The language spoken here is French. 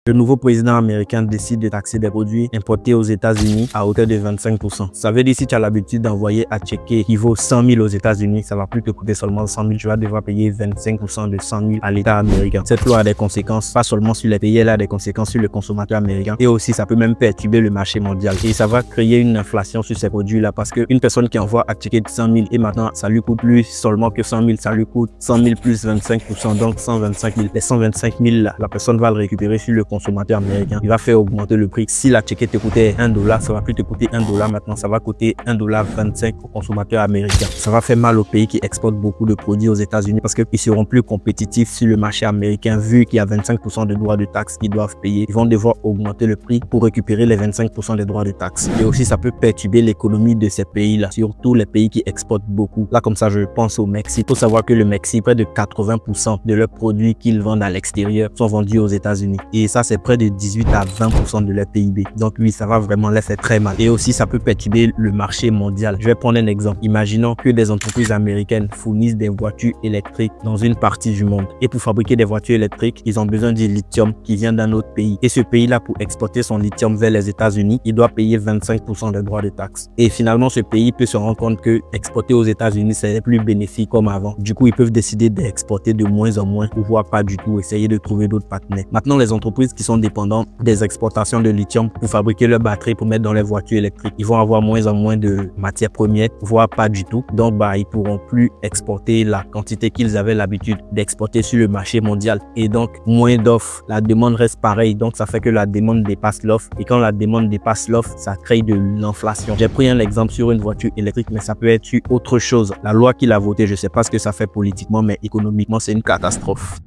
Le nouveau président américain décide de taxer des produits importés aux États-Unis à hauteur de 25%. Ça veut dire si tu as l'habitude d'envoyer à checker qui vaut 100 000 aux États-Unis, ça va plus te coûter seulement 100 000. Tu vas devoir payer 25% de 100 000 à l'État américain. Cette loi a des conséquences, pas seulement sur les pays, elle a des conséquences sur le consommateur américain. Et aussi, ça peut même perturber le marché mondial. Et ça va créer une inflation sur ces produits-là parce qu'une personne qui envoie à checker 100 000 et maintenant, ça lui coûte plus seulement que 100 000, ça lui coûte 100 000 plus 25%, donc 125 000. Les 125 000 là, la personne va le récupérer sur le consommateur américain. Il va faire augmenter le prix. Si la checker te coûtait $1, ça va plus te coûter $1 maintenant, ça va coûter $1.25 au consommateur américain. Ça va faire mal aux pays qui exportent beaucoup de produits aux États-Unis parce qu'ils seront plus compétitifs sur le marché américain vu qu'il y a 25% de droits de taxes qu'ils doivent payer. Ils vont devoir augmenter le prix pour récupérer les 25% des droits de taxes. Et aussi, ça peut perturber l'économie de ces pays-là, surtout les pays qui exportent beaucoup. Là, comme ça, je pense au Mexique. Il faut savoir que le Mexique, près de 80% de leurs produits qu'ils vendent à l'extérieur sont vendus aux États-Unis. Et ça, c'est près de 18 à 20% de leur PIB. Donc oui, ça va vraiment les faire très mal. Et aussi, ça peut perturber le marché mondial. Je vais prendre un exemple. Imaginons que des entreprises américaines fournissent des voitures électriques dans une partie du monde. Et pour fabriquer des voitures électriques, ils ont besoin du lithium qui vient d'un autre pays. Et ce pays-là, pour exporter son lithium vers les États-Unis, il doit payer 25% des droits de taxes. Et finalement, ce pays peut se rendre compte que exporter aux États-Unis, c'est plus bénéfique comme avant. Du coup, ils peuvent décider d'exporter de moins en moins ou voire pas du tout, essayer de trouver d'autres partenaires. Maintenant, les entreprises qui sont dépendantes des exportations de lithium pour fabriquer leurs batteries pour mettre dans les voitures électriques, ils vont avoir moins en moins de matières premières, voire pas du tout. Donc, ils pourront plus exporter la quantité qu'ils avaient l'habitude d'exporter sur le marché mondial. Et donc, moins d'offres. La demande reste pareille. Donc, ça fait que la demande dépasse l'offre. Et quand la demande dépasse l'offre, ça crée de l'inflation. J'ai pris un exemple sur une voiture électrique, mais ça peut être sur autre chose. La loi qu'il a votée, je sais pas ce que ça fait politiquement, mais économiquement, c'est une catastrophe.